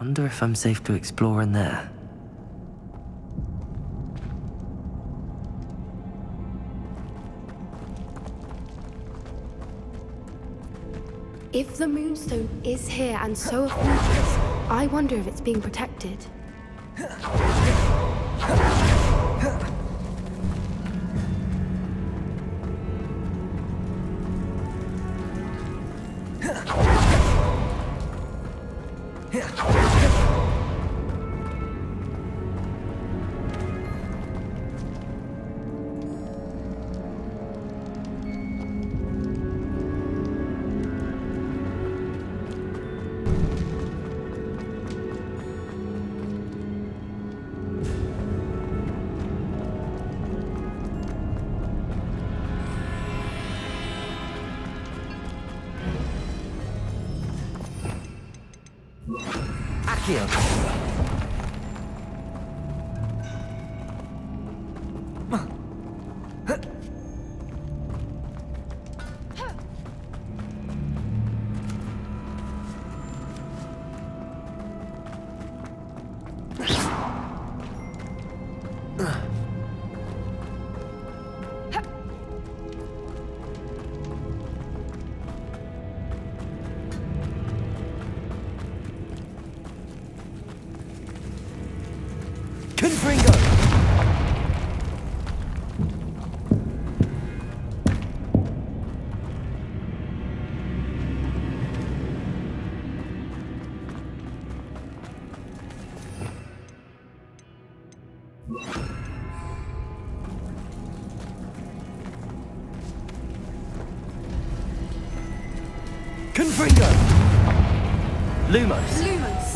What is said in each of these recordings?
Wonder if I'm safe to explore in there. If the Moonstone is here and so are Hogwarts, I wonder if it's being protected. Here. Confringo! Lumos! Lumos!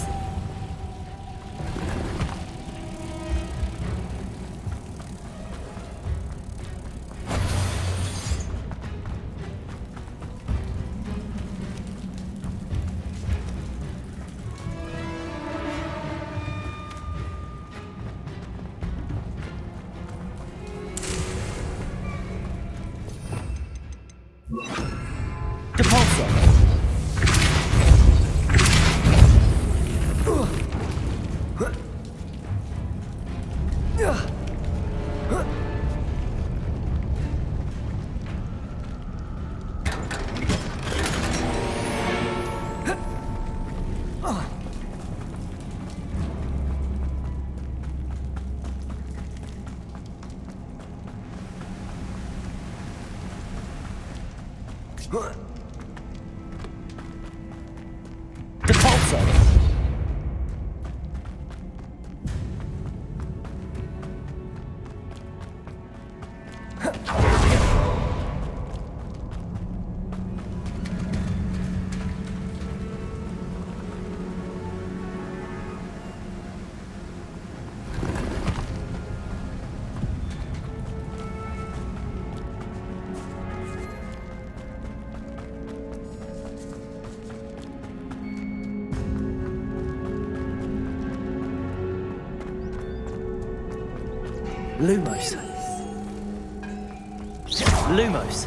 Depulso! Lumos. Lumos.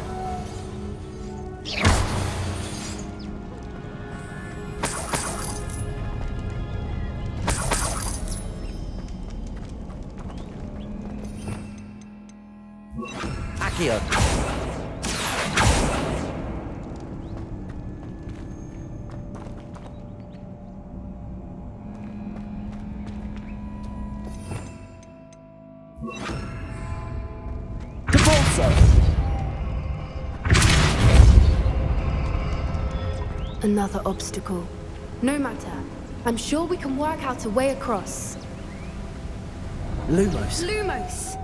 Accio. Another obstacle. No matter. I'm sure we can work out a way across. Lumos. Lumos!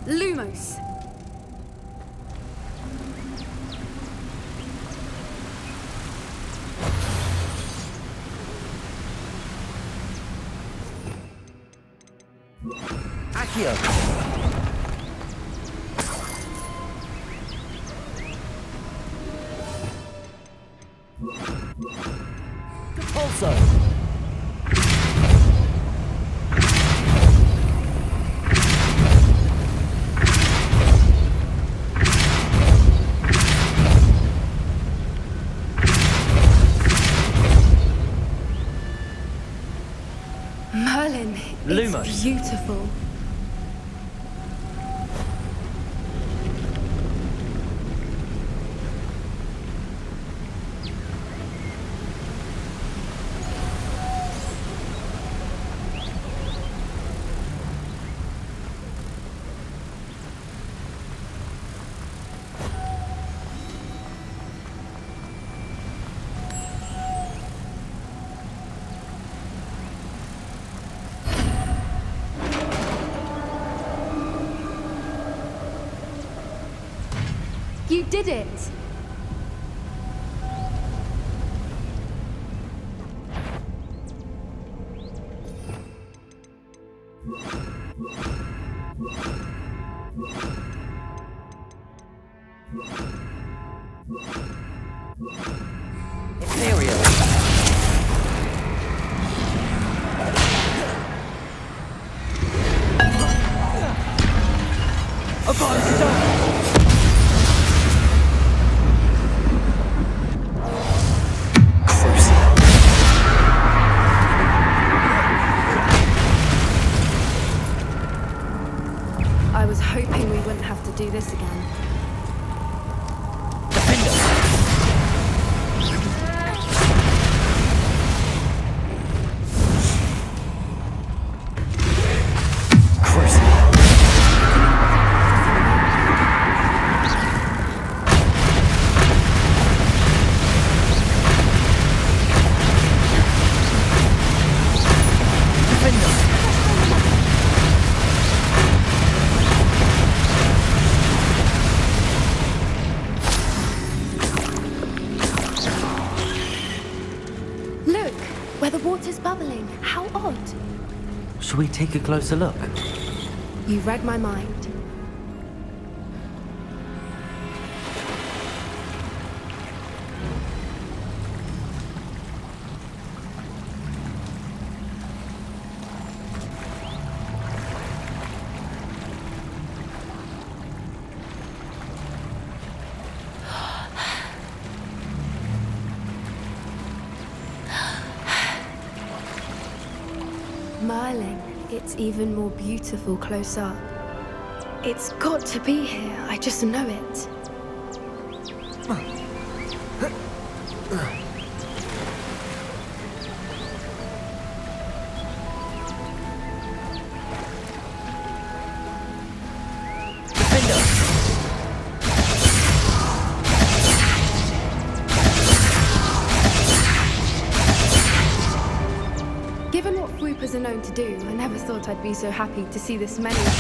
Lumos! Accio. Depulso. beautiful. You did it! Imperial. Upon stone. I was hoping we wouldn't have to do this again. Look, where the water's bubbling. How odd. Shall we take a closer look? You read my mind. Merlin, it's even more beautiful close up. It's got to be here, I just know it. Given what Swoopers are known to do, I never thought I'd be so happy to see this many of them.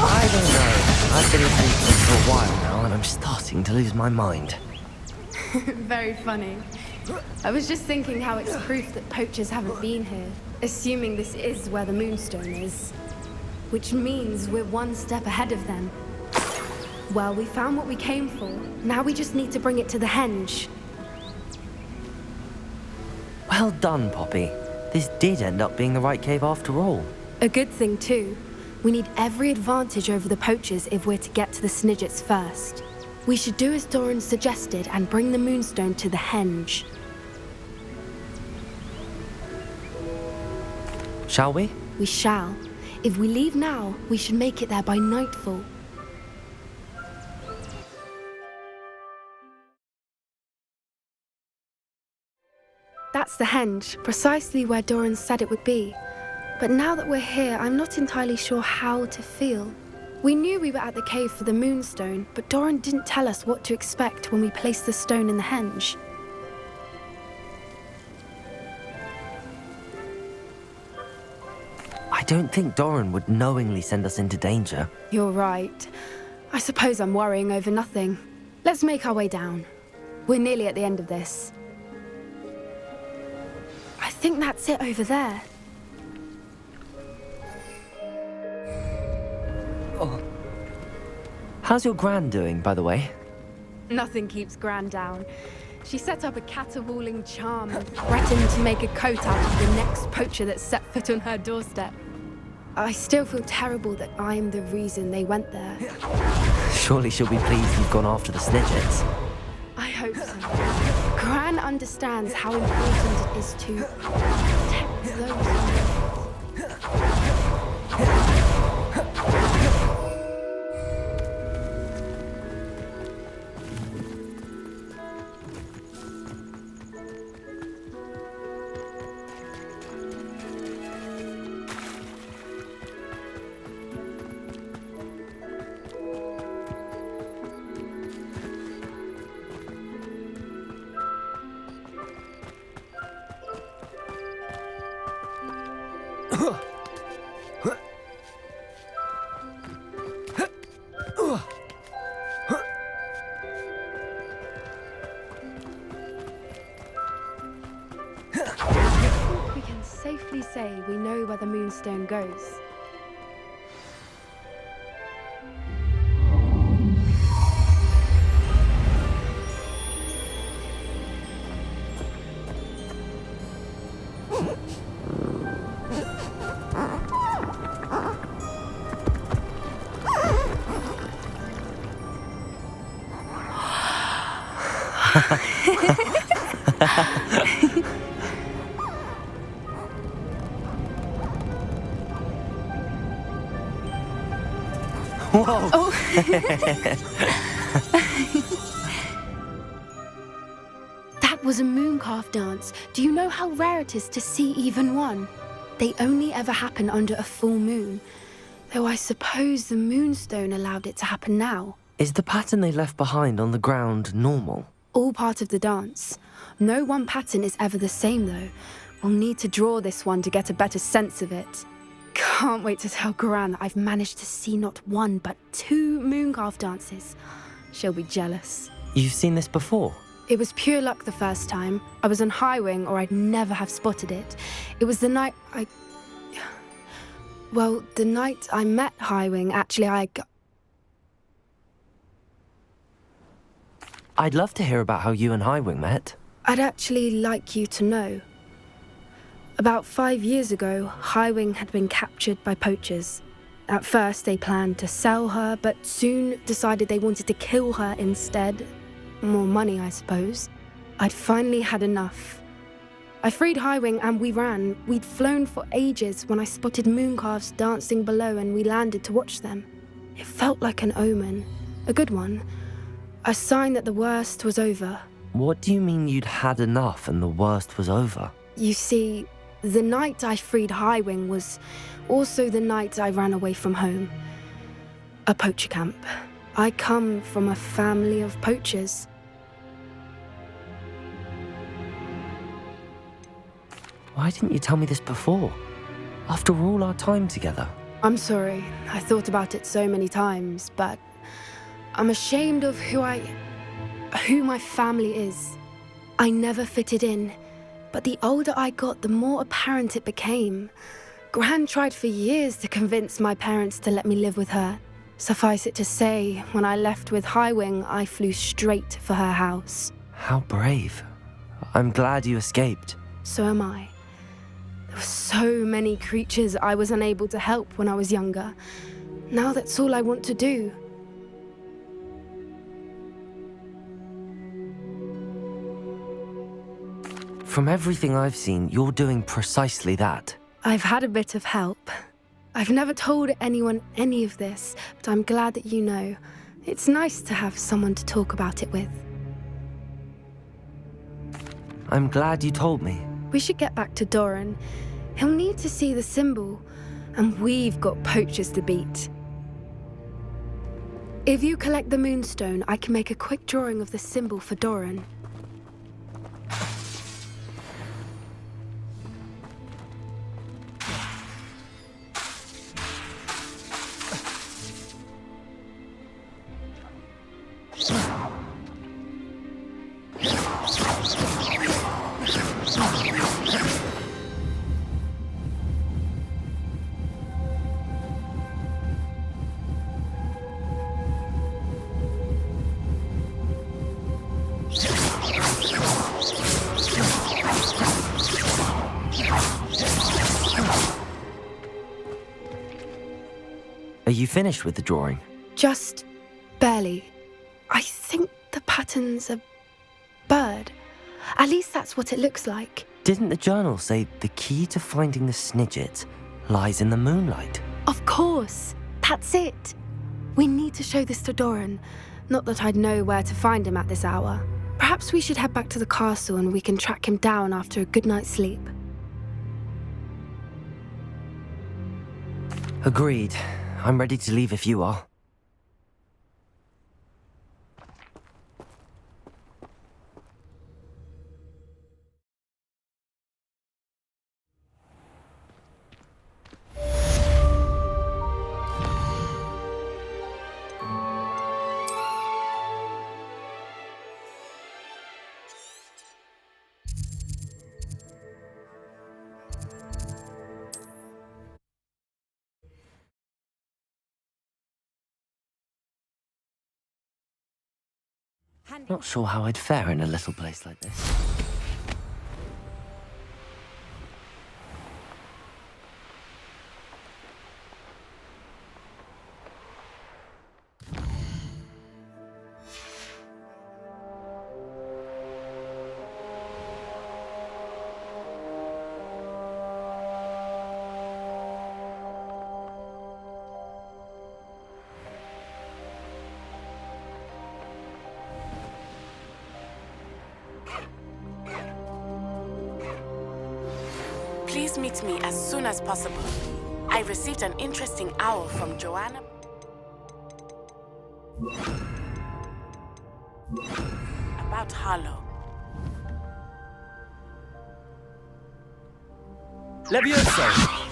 I don't know. I've been listening to them for a while now, and I'm starting to lose my mind. Very funny. I was just thinking how it's proof that poachers haven't been here, assuming this is where the Moonstone is. Which means we're one step ahead of them. Well, we found what we came for. Now we just need to bring it to the henge. Well done, Poppy. This did end up being the right cave after all. A good thing, too. We need every advantage over the poachers if we're to get to the Snidgets first. We should do as Doran suggested and bring the Moonstone to the henge. Shall we? We shall. If we leave now, we should make it there by nightfall. That's the henge, precisely where Doran said it would be. But now that we're here, I'm not entirely sure how to feel. We knew we were at the cave for the Moonstone, but Doran didn't tell us what to expect when we placed the stone in the henge. I don't think Doran would knowingly send us into danger. You're right. I suppose I'm worrying over nothing. Let's make our way down. We're nearly at the end of this. I think that's it over there. Oh. How's your Gran doing, by the way? Nothing keeps Gran down. She set up a caterwauling charm and threatened to make a coat out of the next poacher that set foot on her doorstep. I still feel terrible that I'm the reason they went there. Surely she'll be pleased you've gone after the Snidgets. I hope so. Gran understands how important it is to protect those. moonstone goes. Whoa! Oh. That was a mooncalf dance. Do you know how rare it is to see even one? They only ever happen under a full moon. Though I suppose the moonstone allowed it to happen now. Is the pattern they left behind on the ground normal? All part of the dance. No one pattern is ever the same, though. We'll need to draw this one to get a better sense of it. Can't wait to tell Gran that I've managed to see not one, but 2 mooncalf dances. She'll be jealous. You've seen this before? It was pure luck the first time. I was on Highwing, or I'd never have spotted it. It was the night Well, the night I met Highwing, actually, I'd love to hear about how you and Highwing met. I'd actually like you to know. About 5 years ago, Highwing had been captured by poachers. At first, they planned to sell her, but soon decided they wanted to kill her instead. More money, I suppose. I'd finally had enough. I freed Highwing and we ran. We'd flown for ages when I spotted mooncalves dancing below and we landed to watch them. It felt like an omen. A good one. A sign that the worst was over. What do you mean you'd had enough and the worst was over? You see, the night I freed Highwing was also the night I ran away from home. A poacher camp. I come from a family of poachers. Why didn't you tell me this before? After all our time together. I'm sorry. I thought about it so many times, but I'm ashamed of who my family is. I never fitted in, but the older I got, the more apparent it became. Gran tried for years to convince my parents to let me live with her. Suffice it to say, when I left with Highwing, I flew straight for her house. How brave. I'm glad you escaped. So am I. There were so many creatures I was unable to help when I was younger. Now that's all I want to do. From everything I've seen, you're doing precisely that. I've had a bit of help. I've never told anyone any of this, but I'm glad that you know. It's nice to have someone to talk about it with. I'm glad you told me. We should get back to Doran. He'll need to see the symbol, and we've got poachers to beat. If you collect the moonstone, I can make a quick drawing of the symbol for Doran. Are you finished with the drawing? Just barely. I think the pattern's a bird. At least that's what it looks like. Didn't the journal say the key to finding the Snidget lies in the moonlight? Of course. That's it. We need to show this to Doran. Not that I'd know where to find him at this hour. Perhaps we should head back to the castle and we can track him down after a good night's sleep. Agreed. I'm ready to leave if you are. Not sure how I'd fare in a little place like this. Please meet me as soon as possible. I received an interesting owl from Joanna about Harlow. Levioso!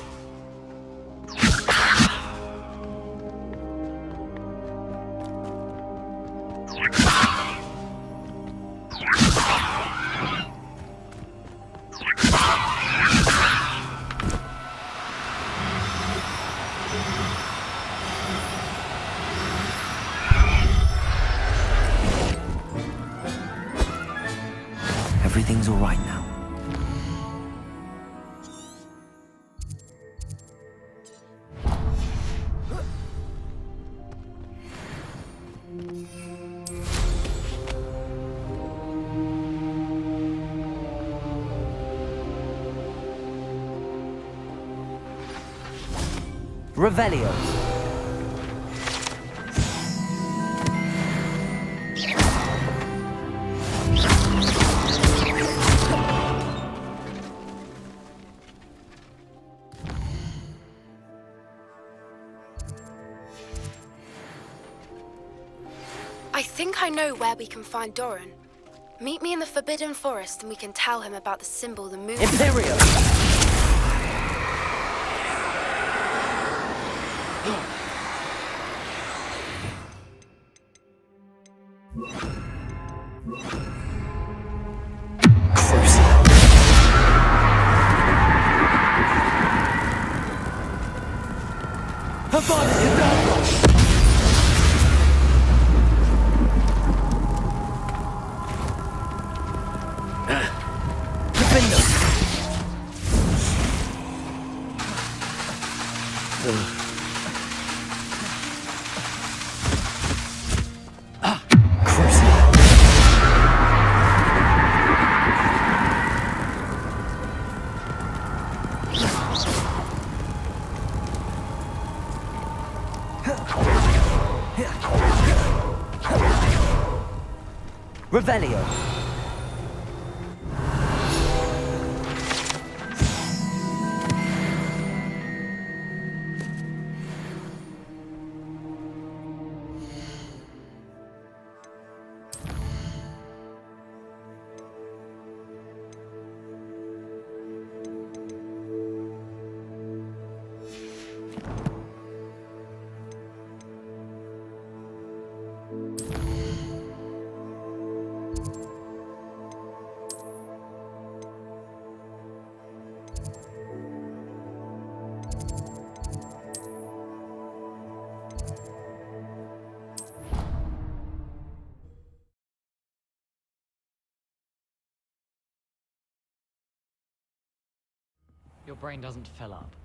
Everything's all right now. Revelio. I think I know where we can find Doran. Meet me in the Forbidden Forest and we can tell him about the symbol the moon... Imperial! Revelio. Your brain doesn't fill up.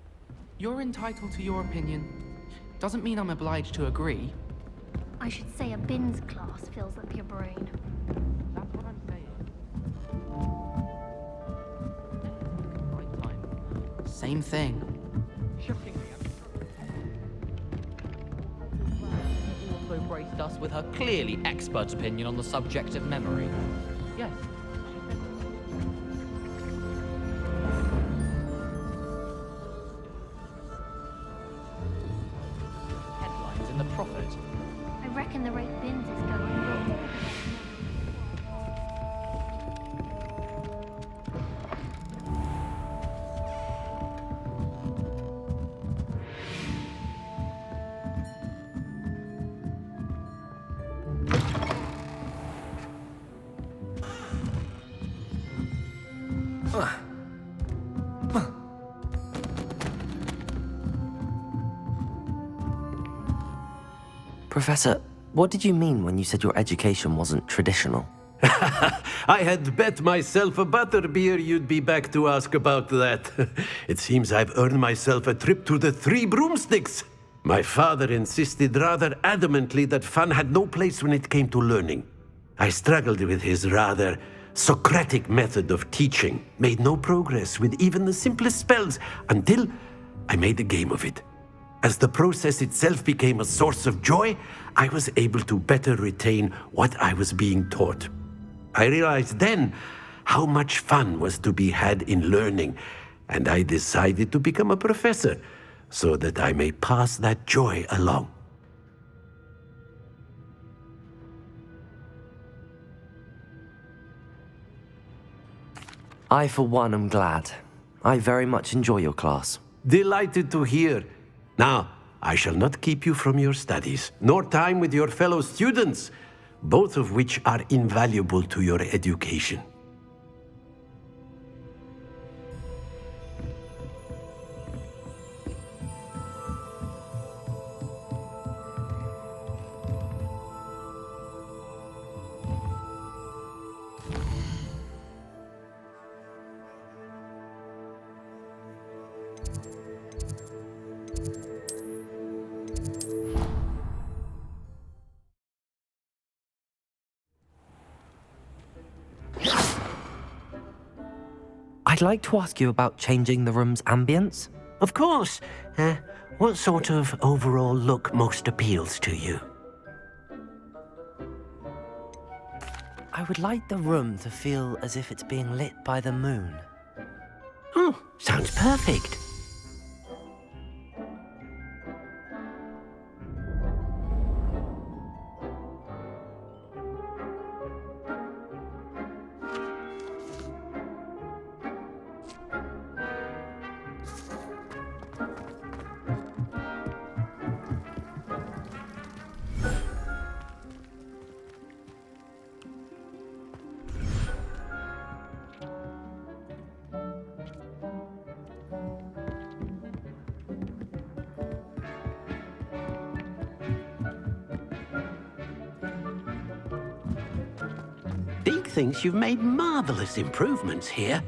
You're entitled to your opinion. Doesn't mean I'm obliged to agree. I should say a bins class fills up your brain. That's what I'm saying. Right time. Same thing. Shockingly, also graced us with her clearly expert opinion on the subject of memory. Yes. Headlines in the Prophet. I reckon the rate bins is going wrong. Professor, What did you mean when you said your education wasn't traditional? I had bet myself a butterbeer you'd be back to ask about that. It seems I've earned myself a trip to the Three Broomsticks. My father insisted rather adamantly that fun had no place when it came to learning. I struggled with his rather Socratic method of teaching, made no progress with even the simplest spells until I made a game of it. As the process itself became a source of joy, I was able to better retain what I was being taught. I realized then how much fun was to be had in learning, and I decided to become a professor so that I may pass that joy along. I, for one, am glad. I very much enjoy your class. Delighted to hear. Now, I shall not keep you from your studies, nor time with your fellow students, both of which are invaluable to your education. I'd like to ask you about changing the room's ambience. Of course. What sort of overall look most appeals to you? I would like the room to feel as if it's being lit by the moon. Oh, sounds perfect. Deke thinks you've made marvelous improvements here.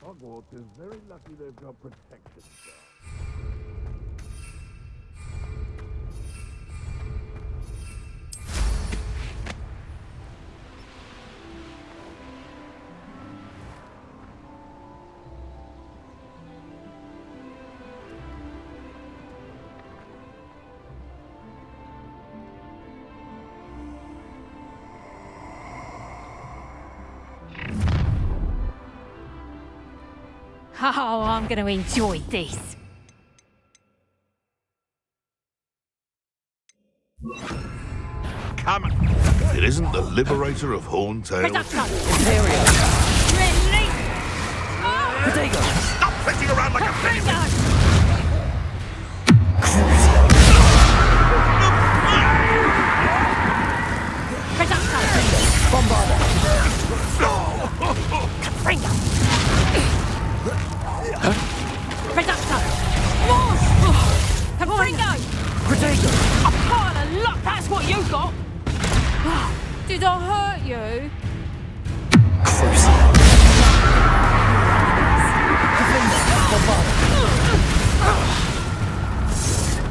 Hogwarts is very lucky they've got protection staff. Oh, I'm going to enjoy this. Come on! It isn't the liberator of Horntail. Ontario! Potato! Stop flitting around like a penguin! Did I hurt you?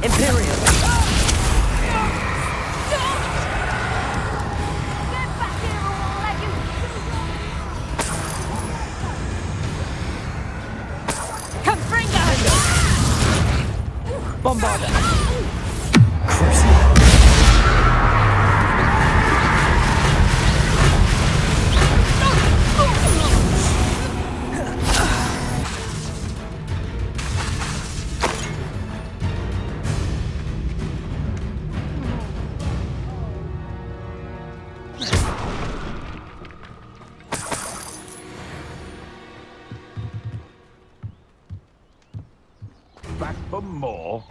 Imperial! Bombarder! Back for more?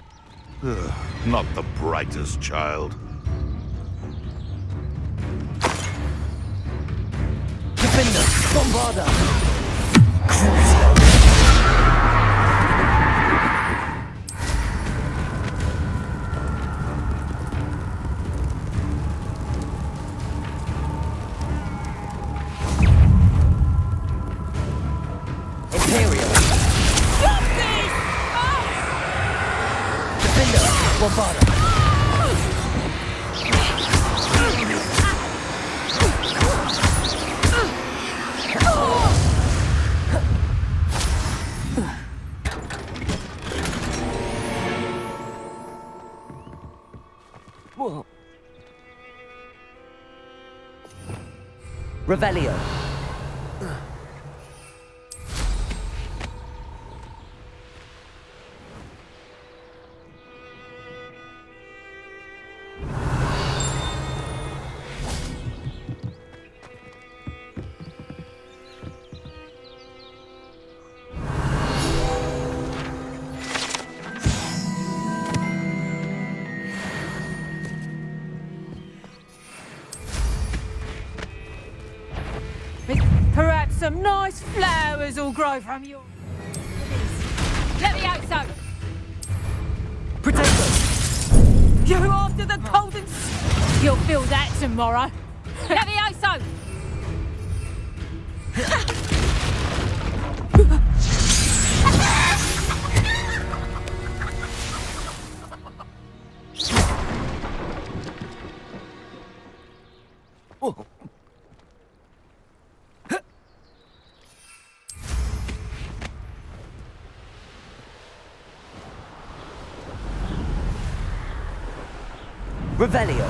Not the brightest child. Defender! Bombarder! Imperial! Defender! Bombarder! Whoa. Revelio. Perhaps some nice flowers will grow from your... Let me out, so. Protect You after the golden... You'll feel that tomorrow. Let me out, so. Whoa. Revelio.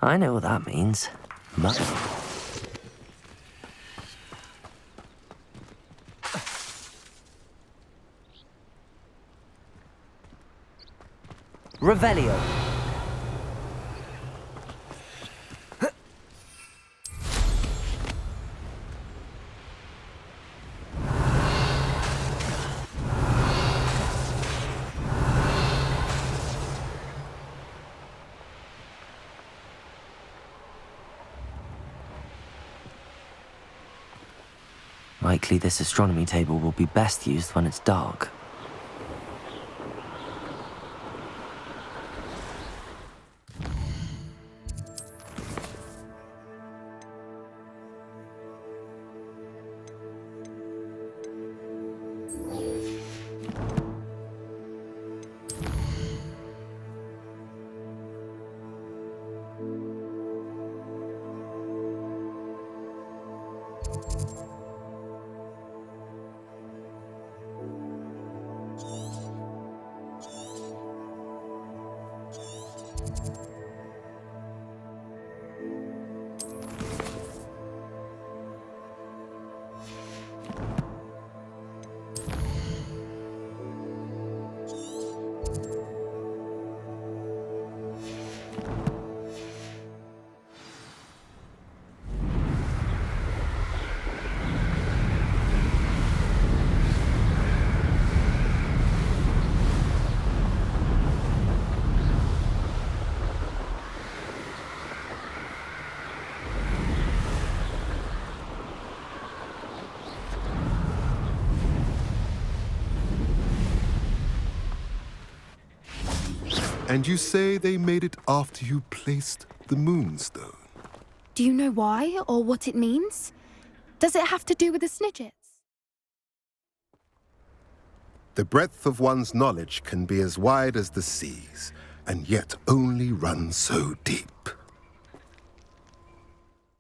I know what that means. Mother. Revelio. Likely this astronomy table will be best used when it's dark. And you say they made it after you placed the Moonstone? Do you know why, or what it means? Does it have to do with the Snidgets? The breadth of one's knowledge can be as wide as the seas, and yet only run so deep.